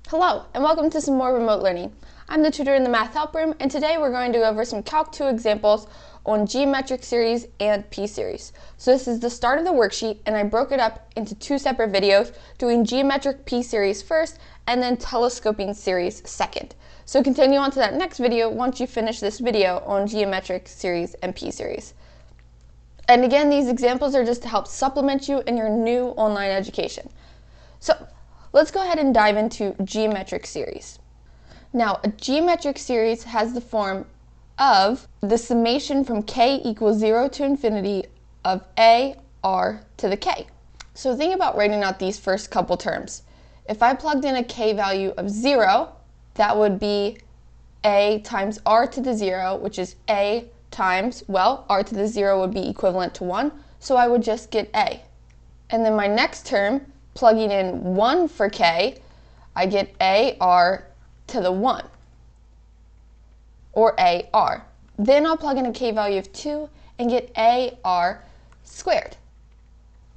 Hello, and welcome to some more remote learning. I'm the tutor in the Math Help Room, and today we're going to go over some Calc2 examples on geometric series and p-series. So this is the start of the worksheet, and I broke it up into two separate videos, doing geometric p-series first, and then telescoping series second. So continue on to that next video once you finish this video on geometric series and p-series. And again, these examples are just to help supplement you in your new online education. So let's go ahead and dive into geometric series. Now, a geometric series has the form of the summation from k equals 0 to infinity of a r to the k. So think about writing out these first couple terms. If I plugged in a k value of 0, that would be a times r to the 0, which is a times, well, r to the 0 would be equivalent to 1, so I would just get a. And then my next term, plugging in 1 for k, I get ar to the 1, or ar. Then I'll plug in a k value of 2 and get ar squared.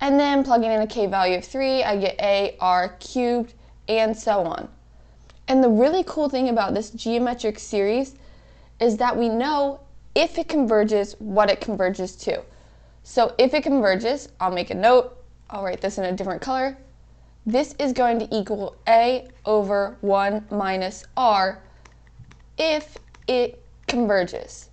And then plugging in a k value of 3, I get ar cubed, and so on. And the really cool thing about this geometric series is that we know if it converges, what it converges to. So if it converges, I'll make a note, I'll write this in a different color. This is going to equal a over 1 minus r if it converges.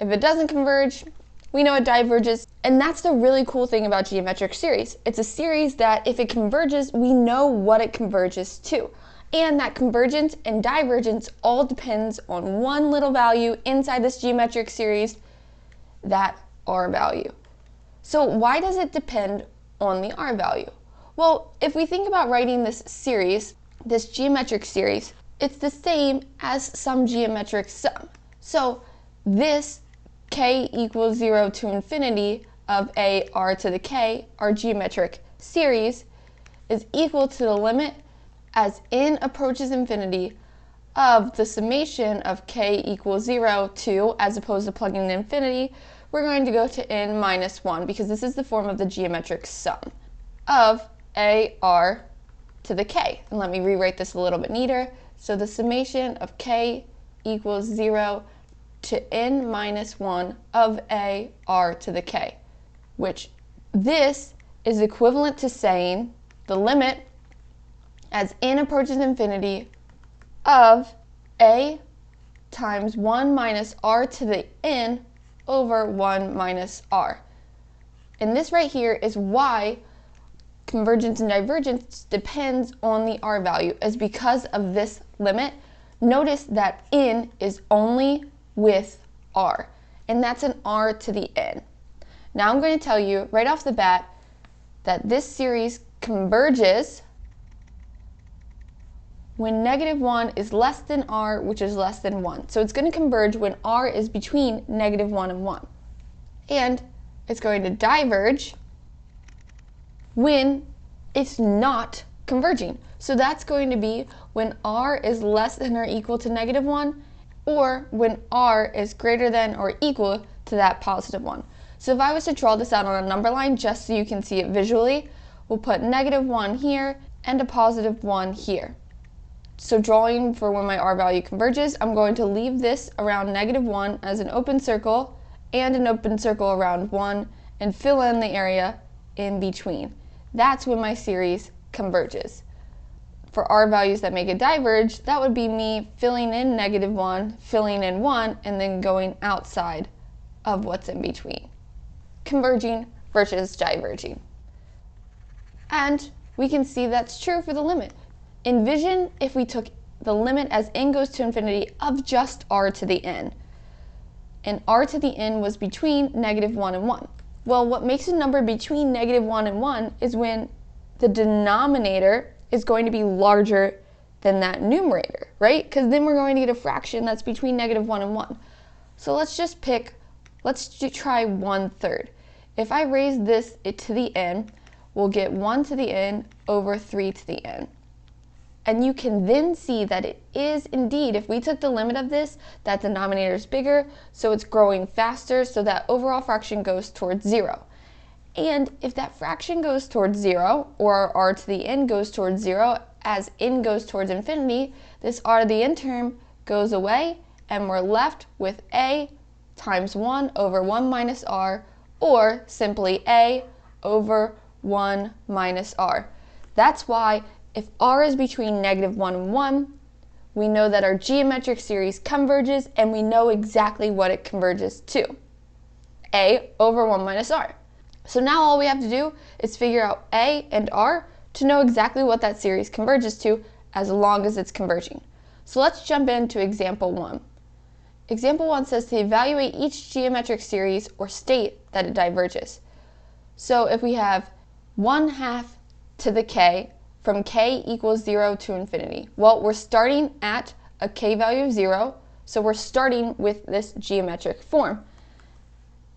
If it doesn't converge, we know it diverges. And that's the really cool thing about geometric series. It's a series that if it converges, we know what it converges to. And that convergence and divergence all depends on one little value inside this geometric series, that r value. So why does it depend on the r value? Well, if we think about writing this series, this geometric series, it's the same as some geometric sum. So this k equals 0 to infinity of a r to the k, our geometric series, is equal to the limit as n approaches infinity of the summation of k equals 0 to, as opposed to plugging in infinity, we're going to go to n minus 1 because this is the form of the geometric sum of ar to the k. And let me rewrite this a little bit neater. So the summation of k equals 0 to n minus 1 of ar to the k, which this is equivalent to saying the limit as n approaches infinity of a times 1 minus r to the n over 1 minus r. And this right here is why convergence and divergence depends on the r value, is because of this limit. Notice that n is only with r, and that's an r to the n. Now I'm going to tell you right off the bat that this series converges when negative 1 is less than r, which is less than 1. So it's going to converge when r is between negative 1 and 1. And it's going to diverge when it's not converging. So that's going to be when r is less than or equal to negative 1, or when r is greater than or equal to that positive 1. So if I was to draw this out on a number line just so you can see it visually, we'll put negative 1 here and a positive 1 here. So drawing for when my r value converges, I'm going to leave this around negative 1 as an open circle and an open circle around 1 and fill in the area in between. That's when my series converges. For r values that make it diverge, that would be me filling in negative 1, filling in 1, and then going outside of what's in between. Converging versus diverging. And we can see that's true for the limit. Envision if we took the limit as n goes to infinity of just r to the n, and r to the n was between negative 1 and 1. Well, what makes a number between negative 1 and 1 is when the denominator is going to be larger than that numerator, right? Because then we're going to get a fraction that's between negative 1 and 1. So let's try 1/3. If I raise this to the n, we'll get 1 to the n over 3 to the n. And you can then see that it is indeed, if we took the limit of this, that denominator is bigger, so it's growing faster, so that overall fraction goes towards 0. And if that fraction goes towards 0, or r to the n goes towards 0, as n goes towards infinity, this r to the n term goes away, and we're left with a times 1 over 1 minus r, or simply a over 1 minus r. That's why if r is between -1 and 1, we know that our geometric series converges, and we know exactly what it converges to. A over 1 minus r. So now all we have to do is figure out a and r to know exactly what that series converges to, as long as it's converging. So let's jump into example 1. Example 1 says to evaluate each geometric series or state that it diverges. So if we have 1/2 to the k from k equals 0 to infinity, well, we're starting at a k value of 0, so we're starting with this geometric form.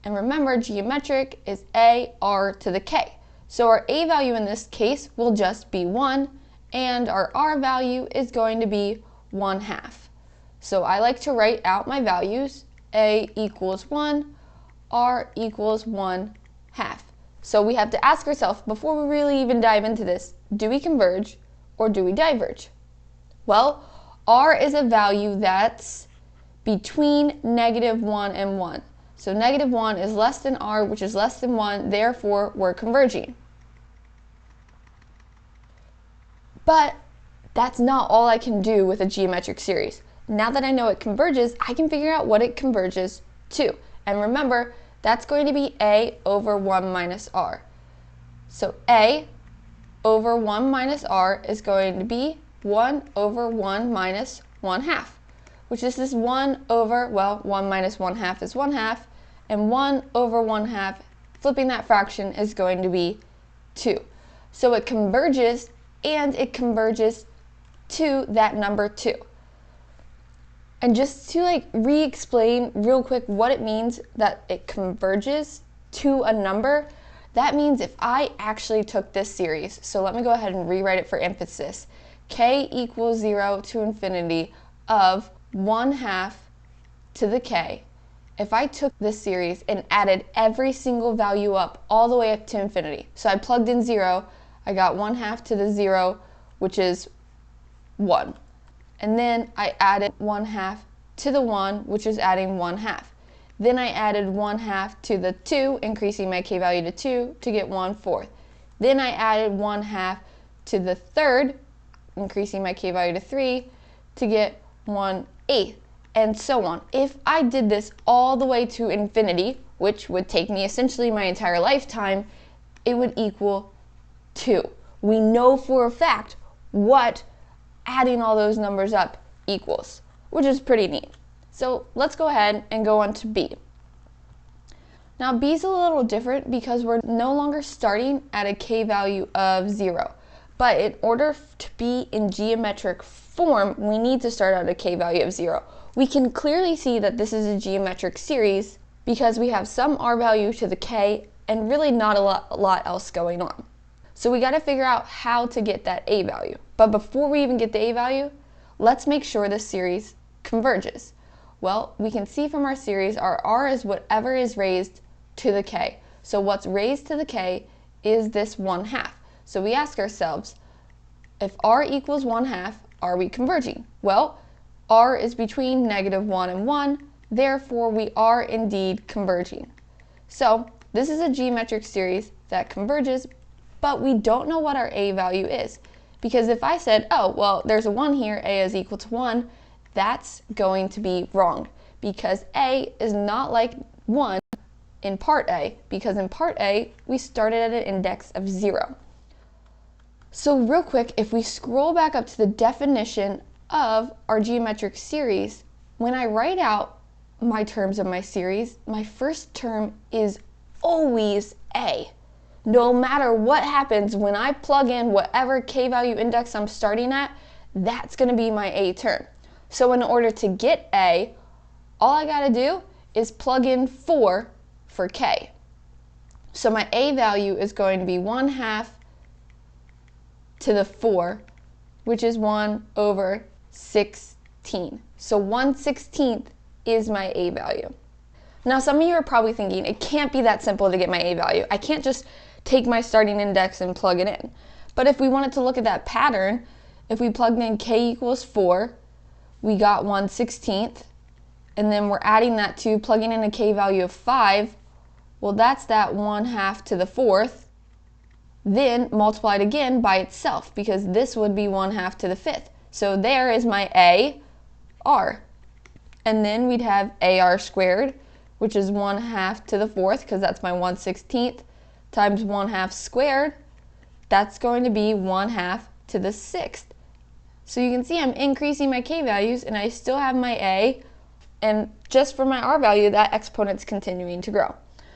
And remember, geometric is a r to the k. So our a value in this case will just be 1, and our r value is going to be 1/2. So I like to write out my values. A equals 1, r equals 1/2. So we have to ask ourselves, before we really even dive into this, do we converge or do we diverge? Well, r is a value that's between -1 and 1. So -1 is less than r, which is less than 1, therefore we're converging. But that's not all I can do with a geometric series. Now that I know it converges, I can figure out what it converges to. And remember, that's going to be a over 1 minus r. So a over 1 minus r is going to be 1 over 1 minus 1/2, which is this 1 over, well, 1 minus 1/2 is 1/2, and 1 over 1/2, flipping that fraction, is going to be 2. So it converges, and it converges to that number 2. And just to re-explain real quick what it means that it converges to a number, that means if I actually took this series, so let me go ahead and rewrite it for emphasis, k equals 0 to infinity of 1/2 to the k. If I took this series and added every single value up all the way up to infinity, so I plugged in 0, I got 1/2 to the 0, which is 1. And then I added 1/2 to the 1, which is adding 1/2. Then I added 1/2 to the 2, increasing my k value to 2 to get 1/4. Then I added 1/2 to the 3rd, increasing my k value to 3 to get 1/8, and so on. If I did this all the way to infinity, which would take me essentially my entire lifetime, it would equal 2. We know for a fact what adding all those numbers up equals, which is pretty neat. So let's go ahead and go on to B. Now B is a little different because we're no longer starting at a k value of 0. But in order to be in geometric form, we need to start at a k value of 0. We can clearly see that this is a geometric series because we have some r value to the k and really not a lot else going on. So we got to figure out how to get that a value. But before we even get the a value, let's make sure this series converges. Well, we can see from our series our r is whatever is raised to the k. So what's raised to the k is this 1/2. So we ask ourselves, if r equals 1/2, are we converging? Well, r is between -1 and 1, therefore we are indeed converging. So this is a geometric series that converges, but we don't know what our a value is. Because if I said, oh, well, there's a 1 here, a is equal to 1, that's going to be wrong. Because a is not like 1 in part a, because in part a, we started at an index of 0. So real quick, if we scroll back up to the definition of our geometric series, when I write out my terms of my series, my first term is always a. No matter what happens, when I plug in whatever k value index I'm starting at, that's going to be my a term. So in order to get a, all I got to do is plug in 4 for k. So my a value is going to be 1/2 to the 4, which is 1 over 16. So 1/16 is my a value. Now some of you are probably thinking, it can't be that simple to get my a value. I can't just take my starting index and plug it in. But if we wanted to look at that pattern, if we plugged in k equals 4, we got 1/16, and then we're adding that to plugging in a k value of 5, well, that's that 1/2 to the 4th, then multiplied again by itself, because this would be 1/2 to the 5th. So there is my AR. And then we'd have AR squared, which is 1/2 to the 4th, because that's my 1/16, times 1/2 squared. That's going to be 1/2 to the 6th. So you can see I'm increasing my k values, and I still have my a, and just for my r value, that exponent's continuing to grow.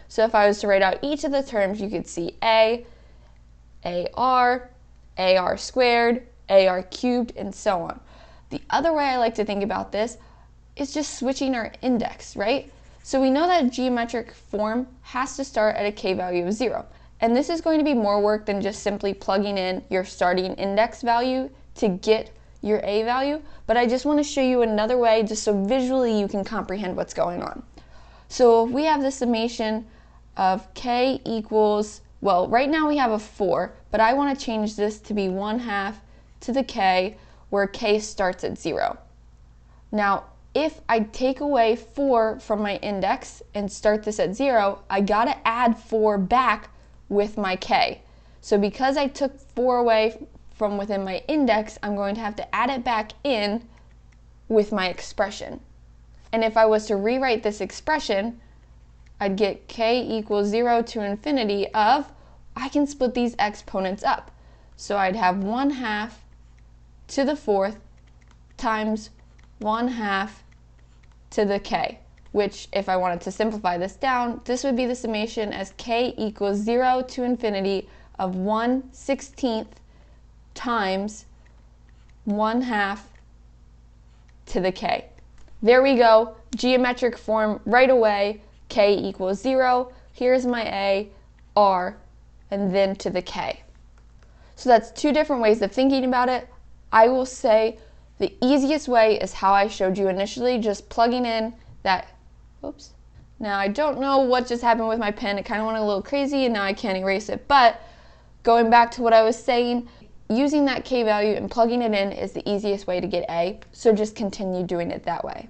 So if I was to write out each of the terms, you could see a, AR, AR squared, AR cubed, and so on. The other way I like to think about this is just switching our index, right? So we know that geometric form has to start at a k value of 0. And this is going to be more work than just simply plugging in your starting index value to get your a value, but I just want to show you another way just so visually you can comprehend what's going on. So if we have the summation of k equals, well, right now we have a 4, but I want to change this to be 1/2 to the k, where k starts at 0. Now, if I take away 4 from my index and start this at 0, I gotta add 4 back with my k. So because I took 4 away from within my index, I'm going to have to add it back in with my expression. And if I was to rewrite this expression, I'd get k equals 0 to infinity of, I can split these exponents up. So I'd have 1/2 to the 4th times 1/2 to the k, which if I wanted to simplify this down, this would be the summation as k equals 0 to infinity of 1/16 times 1/2 to the k. There we go, geometric form right away, k equals 0, here's my a, r, and then to the k. So that's two different ways of thinking about it. I will say the easiest way is how I showed you initially, just plugging in that, oops. Now I don't know what just happened with my pen, it kind of went a little crazy and now I can't erase it, but going back to what I was saying, using that k value and plugging it in is the easiest way to get a, so just continue doing it that way.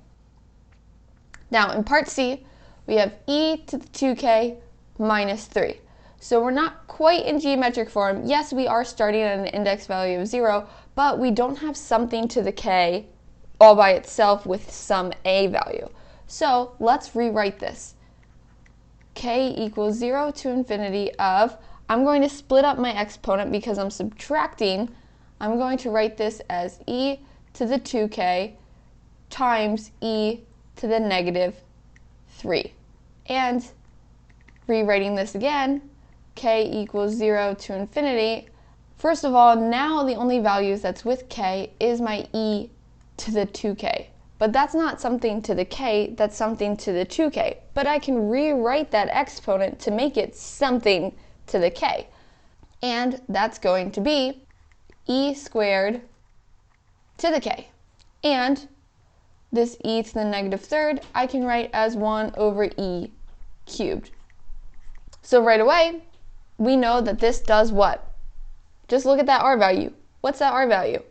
Now in part C, we have e to the 2k minus 3. So we're not quite in geometric form. Yes, we are starting at an index value of 0, but we don't have something to the k all by itself with some a value. So let's rewrite this. K equals 0 to infinity of, I'm going to split up my exponent because I'm subtracting. I'm going to write this as e to the 2k times e to the negative 3. And rewriting this again, k equals 0 to infinity. First of all, now the only values that's with k is my e to the 2k. But that's not something to the k, that's something to the 2k. But I can rewrite that exponent to make it something to the k. And that's going to be e squared to the k. And this e to the negative 3rd, I can write as 1 over e cubed. So right away, we know that this does what? Just look at that r value. What's that r value?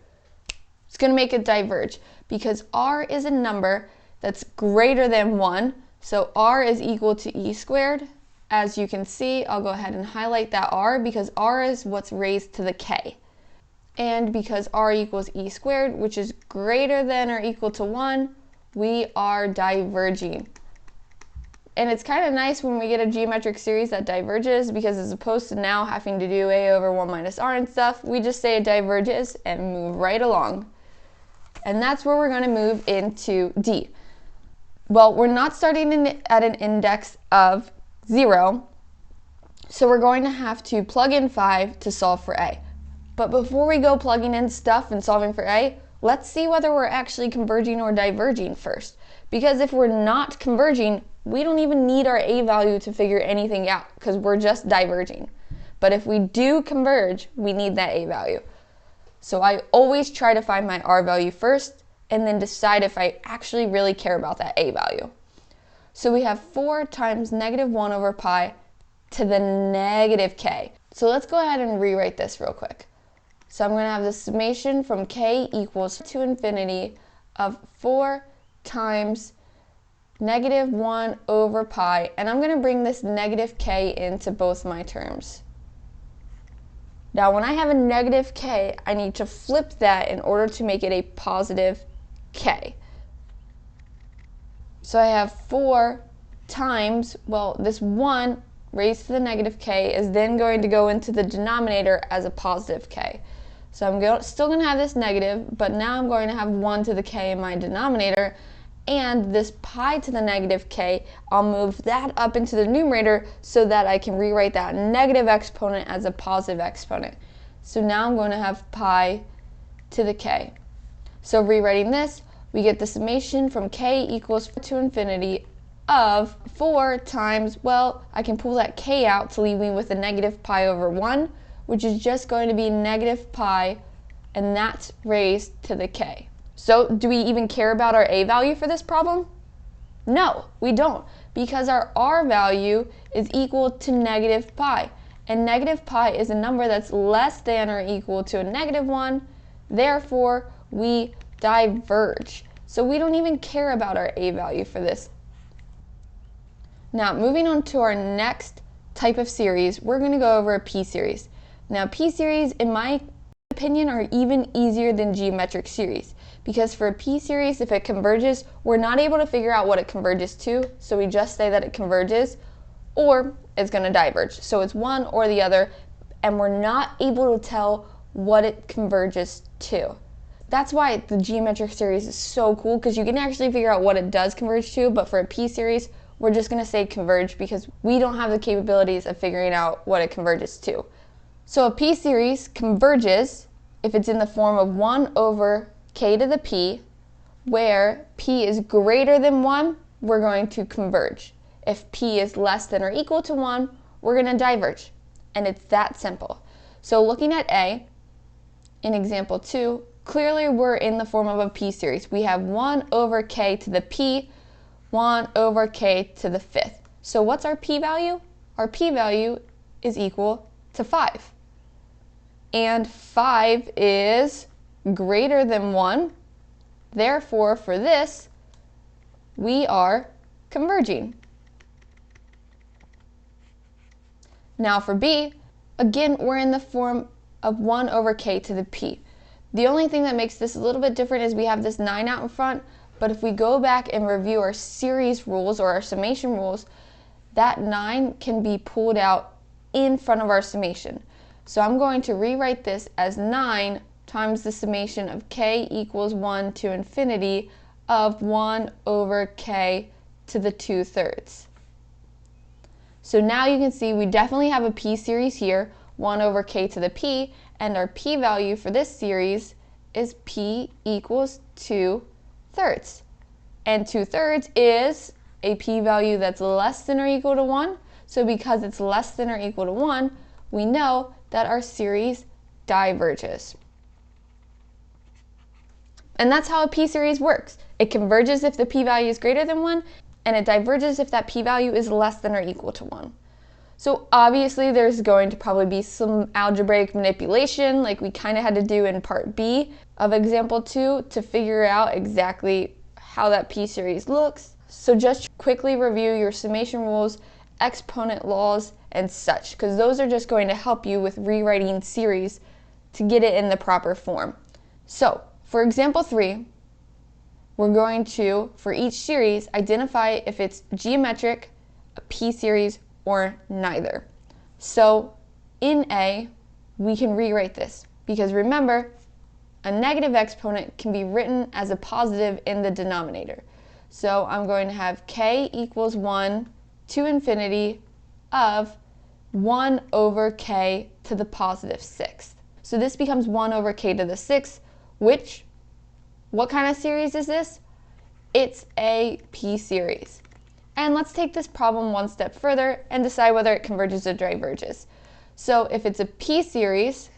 It's going to make it diverge because r is a number that's greater than 1. So r is equal to e squared. As you can see, I'll go ahead and highlight that r because r is what's raised to the k. And because r equals e squared, which is greater than or equal to 1, we are diverging. And it's kind of nice when we get a geometric series that diverges because as opposed to now having to do a over 1 minus r and stuff, we just say it diverges and move right along. And that's where we're going to move into D. Well, we're not starting at an index of 0, so we're going to have to plug in 5 to solve for a. But before we go plugging in stuff and solving for a, let's see whether we're actually converging or diverging first. Because if we're not converging, we don't even need our a value to figure anything out because we're just diverging. But if we do converge, we need that a value. So I always try to find my r value first and then decide if I actually really care about that a value. So we have 4 times negative 1 over pi to the negative k. So let's go ahead and rewrite this real quick. So I'm going to have the summation from k equals to infinity of 4 times negative 1 over pi, and I'm going to bring this negative k into both my terms. Now when I have a negative k, I need to flip that in order to make it a positive k. So I have 4 times, well, this 1 raised to the negative k is then going to go into the denominator as a positive k. So I'm still going to have this negative, but now I'm going to have 1 to the k in my denominator, and this pi to the negative k, I'll move that up into the numerator so that I can rewrite that negative exponent as a positive exponent. So now I'm going to have pi to the k. So rewriting this, we get the summation from k equals to infinity of 4 times, well, I can pull that k out to leave me with a negative pi over 1, which is just going to be negative pi, and that's raised to the k. So do we even care about our a value for this problem? No, we don't, because our r value is equal to negative pi, and negative pi is a number that's less than or equal to a negative 1, therefore we diverge. So we don't even care about our a value for this. Now moving on to our next type of series, we're going to go over a p-series. Now p-series, in my opinion, are even easier than geometric series, because for a p-series, if it converges, we're not able to figure out what it converges to, so we just say that it converges, or it's going to diverge. So it's one or the other, and we're not able to tell what it converges to. That's why the geometric series is so cool, because you can actually figure out what it does converge to, but for a p-series, we're just going to say converge because we don't have the capabilities of figuring out what it converges to. So a p-series converges if it's in the form of 1 over k to the p, where p is greater than 1, we're going to converge. If p is less than or equal to 1, we're going to diverge. And it's that simple. So looking at A, in example 2, clearly we're in the form of a p-series. We have 1 over k to the p, 1 over k to the 5th. So what's our p-value? Our p-value is equal to 5. And 5 is greater than 1. Therefore, for this, we are converging. Now for B, again, we're in the form of 1 over k to the p. The only thing that makes this a little bit different is we have this 9 out in front, but if we go back and review our series rules or our summation rules, that 9 can be pulled out in front of our summation. So I'm going to rewrite this as 9 times the summation of k equals 1 to infinity of 1 over k to the 2/3. So now you can see we definitely have a p-series here, 1 over k to the p, and our p-value for this series is p equals 2/3. And 2/3 is a p-value that's less than or equal to 1. So because it's less than or equal to 1, we know that our series diverges. And that's how a p-series works. It converges if the p-value is greater than 1, and it diverges if that p-value is less than or equal to 1. So obviously there's going to probably be some algebraic manipulation like we kind of had to do in part B of example 2 to figure out exactly how that p-series looks. So just quickly review your summation rules, exponent laws, and such, because those are just going to help you with rewriting series to get it in the proper form. So for example 3, we're going to, for each series, identify if it's geometric, a p-series, or neither. So in A, we can rewrite this, because remember, a negative exponent can be written as a positive in the denominator. So I'm going to have k equals 1 to infinity of 1 over k to the positive 6th. So this becomes 1 over k to the 6th, which, what kind of series is this? It's a p-series. And let's take this problem one step further and decide whether it converges or diverges. So if it's a p-series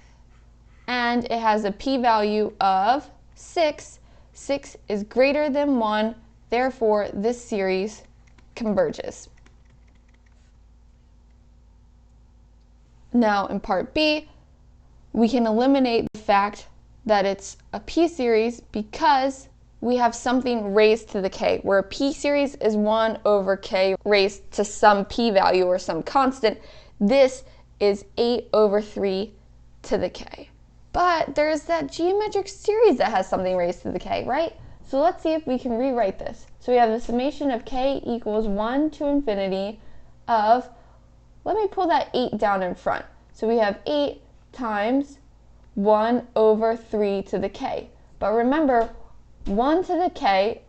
and it has a p-value of 6, 6 is greater than 1, therefore this series converges. Now in part B, we can eliminate the fact that it's a p-series because we have something raised to the k, where a p-series is 1 over k raised to some p-value or some constant. This is 8 over 3 to the k. But there's that geometric series that has something raised to the k, right? So let's see if we can rewrite this. So we have the summation of k equals 1 to infinity of, let me pull that 8 down in front. So we have 8 times 1 over 3 to the k. But remember, 1 to the k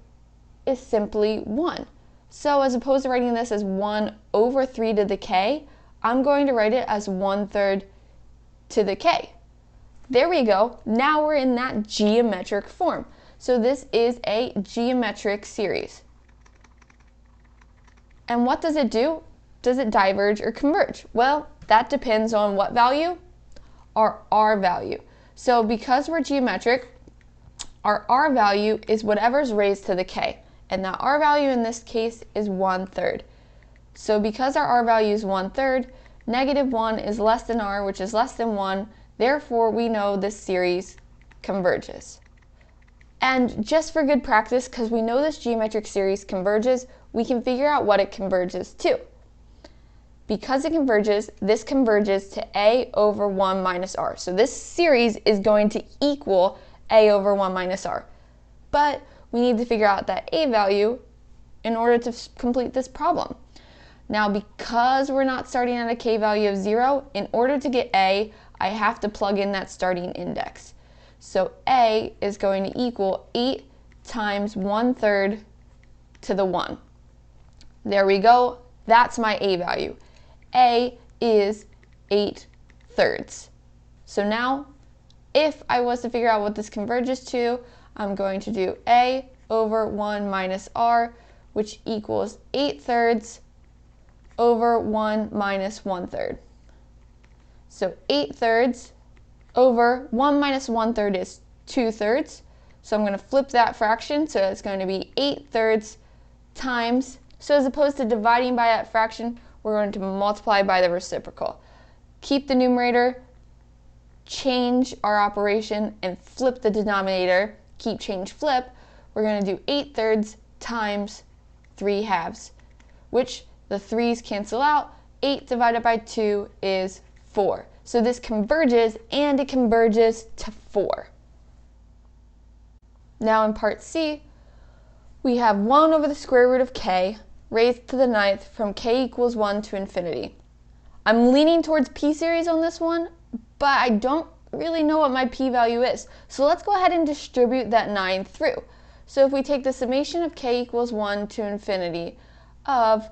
is simply 1. So as opposed to writing this as 1 over 3 to the k, I'm going to write it as 1/3 to the k. There we go. Now we're in that geometric form. So this is a geometric series. And what does it do? Does it diverge or converge? Well, that depends on what value? Our r value. So because we're geometric, our r value is whatever's raised to the k. And that r value in this case is 1/3. So because our r value is 1/3, -1 is less than r, which is less than 1. Therefore, we know this series converges. And just for good practice, because we know this geometric series converges, we can figure out what it converges to. Because it converges, this converges to a over 1 minus r. So this series is going to equal a over 1 minus r. But we need to figure out that a value in order to complete this problem. Now, because we're not starting at a k value of 0, in order to get a, I have to plug in that starting index. So a is going to equal 8 times 1/3 to the 1. There we go. That's my a value. A is 8/3. So now, if I was to figure out what this converges to, I'm going to do a over 1 minus r, which equals 8/3 over 1 minus 1/3. So 8/3 over 1 minus 1/3 is 2/3. So I'm going to flip that fraction, so it's going to be 8/3 times, so as opposed to dividing by that fraction, we're going to multiply by the reciprocal. Keep the numerator, change our operation, and flip the denominator. Keep, change, flip. We're going to do 8/3 times 3/2, which the 3's cancel out. 8 divided by 2 is 4. So this converges, and it converges to 4. Now in part C, we have 1 over the square root of k raised to the 9th from k equals 1 to infinity. I'm leaning towards p-series on this one, but I don't really know what my p-value is. So let's go ahead and distribute that 9 through. So if we take the summation of k equals 1 to infinity of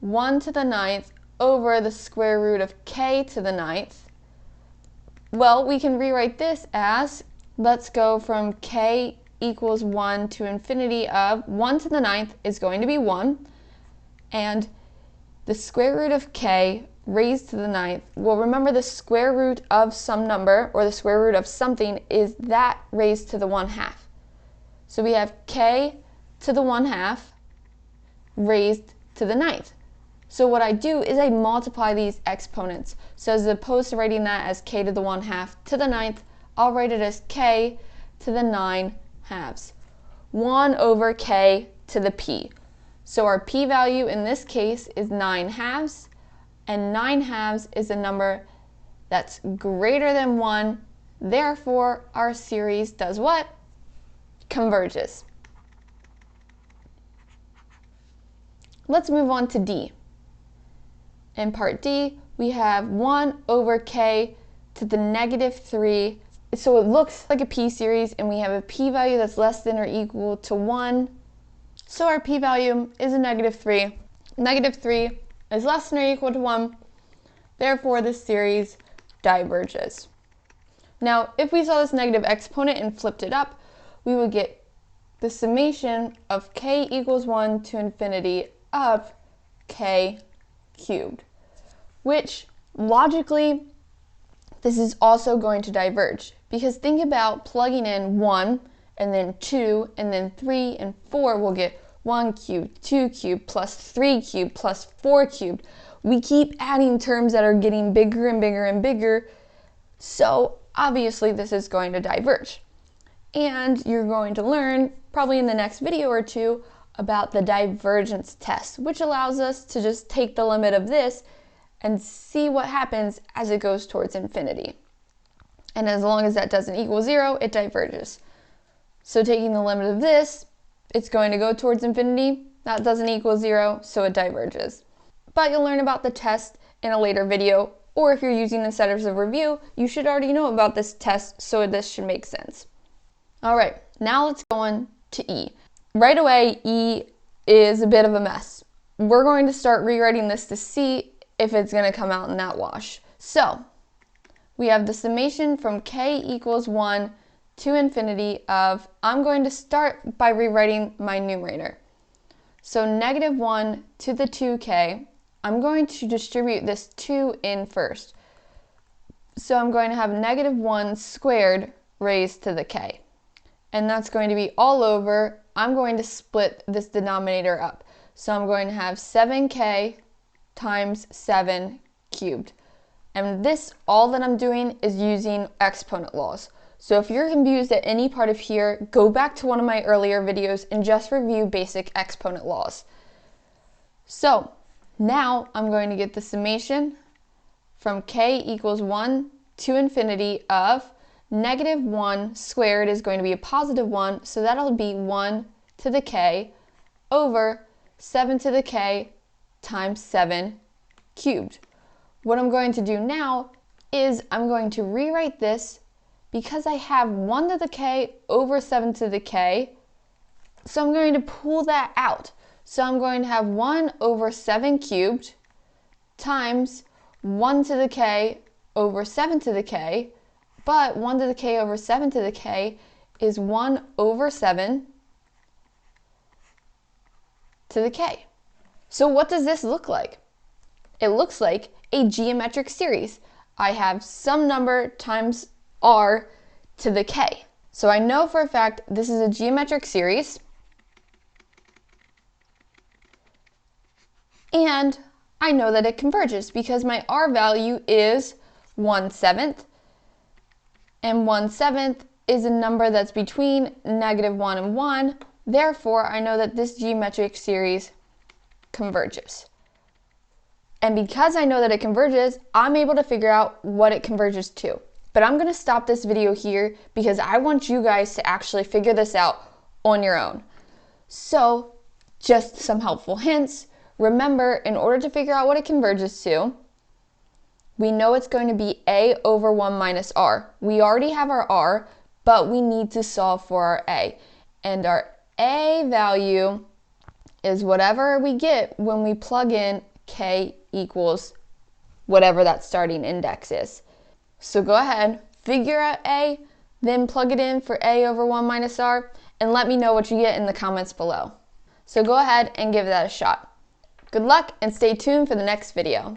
1 to the 9th over the square root of k to the 9th, well, we can rewrite this as, let's go from k equals 1 to infinity of 1 to the 9th is going to be 1, and the square root of k raised to the 9th, well, remember the square root of some number, or the square root of something, is that raised to the 1/2. So we have k to the 1/2 raised to the 9th. So what I do is I multiply these exponents. So as opposed to writing that as k to the 1/2 to the 9th, I'll write it as k to the 9/2. 1 over k to the p. So our p value in this case is 9/2, and 9/2 is a number that's greater than 1. Therefore, our series does what? Converges. Let's move on to D. In part D, we have 1 over k to the -3. So it looks like a p-series, and we have a p-value that's less than or equal to 1. So our p-value is a -3. -3 is less than or equal to 1. Therefore, this series diverges. Now, if we saw this negative exponent and flipped it up, we would get the summation of k equals 1 to infinity of k cubed, which logically, this is also going to diverge, because think about plugging in 1 and then 2 and then 3 and 4, we'll get 1 cubed, 2 cubed, plus 3 cubed, plus 4 cubed. We keep adding terms that are getting bigger and bigger and bigger. So obviously this is going to diverge. And you're going to learn, probably in the next video or two, about the divergence test, which allows us to just take the limit of this and see what happens as it goes towards infinity. And as long as that doesn't equal 0, it diverges. So taking the limit of this, it's going to go towards infinity. That doesn't equal 0, so it diverges. But you'll learn about the test in a later video, or if you're using this as a review, you should already know about this test, so this should make sense. All right, now let's go on to E. Right away, E is a bit of a mess. We're going to start rewriting this to see if it's going to come out in that wash. So we have the summation from k equals 1 to infinity of, I'm going to start by rewriting my numerator. So negative 1 to the 2k, I'm going to distribute this 2 in first. So I'm going to have negative 1 squared raised to the k. And that's going to be all over. I'm going to split this denominator up. So I'm going to have 7k times 7 cubed. And this, all that I'm doing is using exponent laws. So if you're confused at any part of here, go back to one of my earlier videos and just review basic exponent laws. So now I'm going to get the summation from k equals 1 to infinity of negative 1 squared is going to be a positive 1, so that'll be 1 to the k over 7 to the k times 7 cubed. What I'm going to do now is I'm going to rewrite this because I have 1 to the k over 7 to the k, so I'm going to pull that out. So I'm going to have 1 over 7 cubed times 1 to the k over 7 to the k, but 1 to the k over 7 to the k is 1 over 7 to the k. So what does this look like? It looks like a geometric series. I have some number times r to the k. So I know for a fact this is a geometric series, and I know that it converges because my r value is 1/7, and 1/7 is a number that's between negative 1 and 1. Therefore, I know that this geometric series converges. And because I know that it converges, I'm able to figure out what it converges to. But I'm going to stop this video here because I want you guys to actually figure this out on your own. So, just some helpful hints. Remember, in order to figure out what it converges to, we know it's going to be a over 1 minus r. We already have our r, but we need to solve for our a. And our a value is whatever we get when we plug in k equals whatever that starting index is. So go ahead, figure out a, then plug it in for a over 1 minus r, and let me know what you get in the comments below. So go ahead and give that a shot. Good luck and stay tuned for the next video.